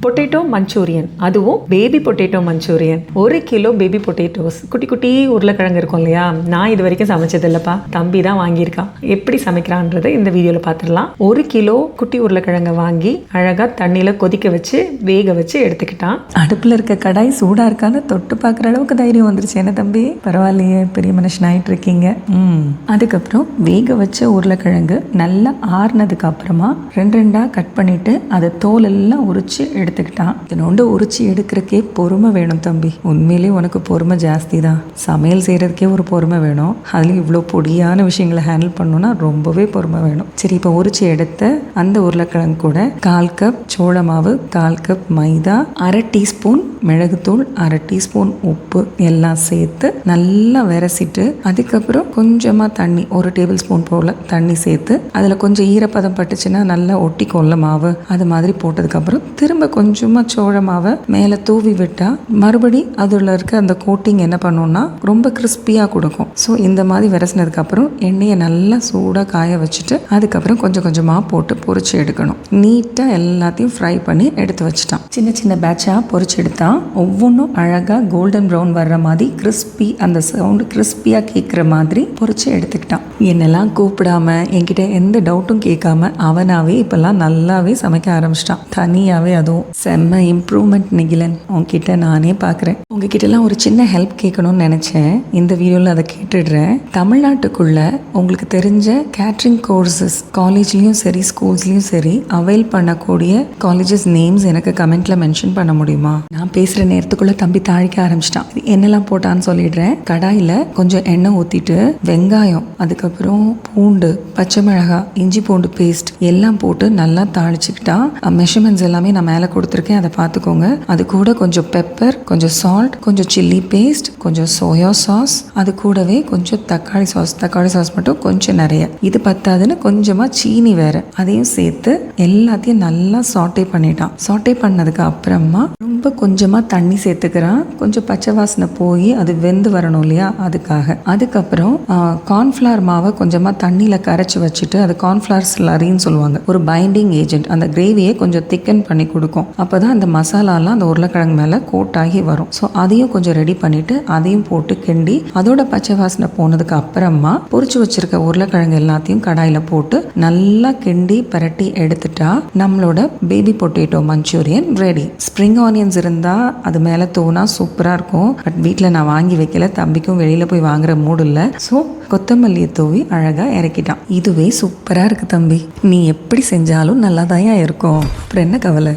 Potato Manchurian, அதுவும் baby potato Manchurian. 1 kilo baby potatoes, குட்டி குட்டி உருளைக்கிழங்கு இருக்கும் இல்லையா, நான் இது வரைக்கும் சமைச்சது இல்லைப்பா, தம்பி தான் வாங்கியிருக்கான். எப்படி சமைக்கிறான்றதை இந்த வீடியோவில் பார்த்துடலாம். 1 கிலோ குட்டி உருளைக்கிழங்கை வாங்கி அழகாக தண்ணியில் கொதிக்க வச்சு வேக வச்சு எடுத்துக்கிட்டான். அடுப்பில் இருக்க கடாய் சூடாக இருக்கான்னு தொட்டு பார்க்குற அளவுக்கு தைரியம் வந்துருச்சு என்ன தம்பி? பரவாயில்லையே, பெரிய மனுஷன் ஆகிட்டு இருக்கீங்க. அதுக்கப்புறம் வேக வச்ச உருளைக்கிழங்கு நல்லா ஆறுனதுக்கு அப்புறமா 2 கட் பண்ணிட்டு அதை தோல் எல்லாம் உரிச்சு எடுத்துக்கிட்டான். இதனோண்டு உரிச்சு எடுக்கிறக்கே பொறுமை வேணும் தம்பி. உண்மையிலேயே உனக்கு பொறுமை ஜாஸ்தி தான். சமையல் செய்கிறதுக்கே ஒரு பொறுமை வேணும், அதுலேயும் இவ்வளோ பொடியான விஷயங்களை ஹேண்டில் பண்ணணும்னா ரொம்பவே பொறுமை வேணும். சரி, இப்போ உரிச்சு எடுத்த அந்த உருளைக்கிழங்கு கூட 1/4 கப் சோள மாவு, 1/4 கப் மைதா, 1/2 டீஸ்பூன் மிளகுத்தூள், 1/2 டீஸ்பூன் உப்பு எல்லாம் சேர்த்து நல்லா விரசிட்டு அதுக்கப்புறம் கொஞ்சமாக தண்ணி, 1 டேபிள் ஸ்பூன் போல் தண்ணி சேர்த்து அதில் கொஞ்சம் ஈரப்பதம் பட்டுச்சுன்னா நல்லா ஒட்டி கொள்ள மாவு அது மாதிரி போட்டதுக்கப்புறம் திரும்ப கொஞ்சமாக சோள மாவை மேலே தூவி விட்டால் மறுபடி அதில் இருக்க அந்த கோட்டிங் என்ன பண்ணுன்னா ரொம்ப கிறிஸ்பியாக கொடுக்கும். ஸோ இந்த மாதிரி விரசினதுக்கப்புறம் எண்ணெயை நல்லா சூடாக காய வச்சுட்டு அதுக்கப்புறம் கொஞ்சம் கொஞ்சமாக போட்டு பொரிச்சு எடுக்கணும். நீட்டாக எல்லாத்தையும் ஃப்ரை பண்ணி எடுத்து வச்சுட்டான். சின்ன சின்ன பேட்சாக பொரிச்சு எடுத்தான். ஒவ்வொன்றும் அழகாக கோல்டன் ப்ரௌன் வர்ற மாதிரி கிறிஸ்பி, அந்த சவுண்டு கிறிஸ்பியாக கேட்குற மாதிரி பொரிச்சு எடுத்துக்கிட்டான். என்னெல்லாம் கூப்பிடாம என்கிட்ட எந்த டவுட்டும் கேட்காம அவனாவே இப்பெல்லாம் நல்லாவே சமைக்க ஆரம்பிச்சிட்டான் தனியாகவே. அதுவும் செம்ம இம்ப்ரூவ்மெண்ட் நிகிலன். உங்ககிட்ட நானே பார்க்குறேன். உங்ககிட்டலாம் ஒரு சின்ன ஹெல்ப் கேட்கணும்னு நினச்சேன், இந்த வீடியோவில் அதை கேட்டுடுறேன். தமிழ்நாட்டுக்குள்ள உங்களுக்கு தெரிஞ்ச கேட்ரிங் கோர்சஸ் காலேஜ்லேயும் சரி ஸ்கூல்ஸ்லேயும் சரி அவைல் பண்ணக்கூடிய காலேஜஸ் நேம்ஸ் எனக்கு கமெண்ட்ல மென்ஷன் பண்ண முடியுமா? நான் பேசுகிற நேரத்துக்குள்ள தம்பி தாழிக்க ஆரம்பிச்சிட்டான். என்னெல்லாம் போட்டான்னு சொல்லிடுறேன். கடாயில் கொஞ்சம் எண்ணெய் ஊற்றிட்டு வெங்காயம், அதுக்கப்புறம் பூண்டு, பச்சை மிளகாய், இஞ்சி பூண்டு பேஸ்ட் எல்லாம் போட்டு நல்லா தாளிச்சுக்கிட்டா. மெஷர்மெண்ட்ஸ் எல்லாமே நான் மேலே கொடுத்துருக்கேன், அதை பார்த்துக்கோங்க. அது கூட கொஞ்சம் பெப்பர், கொஞ்சம் சால்ட், கொஞ்சம் சில்லி பேஸ்ட், கொஞ்சம் சோயா சாஸ், அது கூடவே கொஞ்சம் தக்காளி சாஸ் மட்டும் கொஞ்சம் நிறைய. இது பத்தாதுன்னு கொஞ்சமாக சீனி வேற, அதையும் சேர்த்து எல்லாத்தையும் நல்லா சாட்டே பண்ணிட்டான். சாட்டே பண்ணதுக்கு அப்புறமா ரொம்ப கொஞ்சமாக தண்ணி சேர்த்துக்கிறான். கொஞ்சம் பச்சை வாசனை போய் அது வெந்து வரணும் இல்லையா, அதுக்காக. அதுக்கப்புறம் கார்ன்ஃப்ளவர் மாவை கொஞ்சமாக தண்ணியில் கரைச்சி வச்சுட்டு, அது கார்ன்ஃப்ளவர் ஸ்லரின்னு சொல்லுவாங்க, ஒரு பைண்டிங் ஏஜென்ட். அந்த கிரேவியை கொஞ்சம் திக்கன் பண்ணி கொடுக்கும். அப்போ தான் அந்த மசாலாலாம் அந்த உருளைக்கிழங்கு மேலே கோட் ஆகி வரும். ஸோ அதையும் கொஞ்சம் ரெடி பண்ணிட்டு அதையும் போட்டு கிண்டி அதோட பச்சை வாசனை போனதுக்கு அப்புறமா பொரிச்சு வச்சிருக்க உருளைக்கிழங்கு எல்லாத்தையும் கடாயில் போட்டு நல்லா கிண்டி பரட்டி எடுத்துட்டா நம்மளோட baby potato Manchurian ready. Spring onions இருந்தால் அது மேலே தூணா சூப்பராக இருக்கும். பட் வீட்டில் நான் வாங்கி வைக்கல, தம்பிக்கும் வெளியில் போய் வாங்குற மூடு இல்லை. ஸோ கொத்தமல்லியை தூவி அழகாக இறக்கிட்டான். இதுவே சூப்பராக இருக்குது தம்பி. நீ எப்படி செஞ்சாலும் நல்லா தான் இருக்கும், அப்புறம் என்ன கவலை?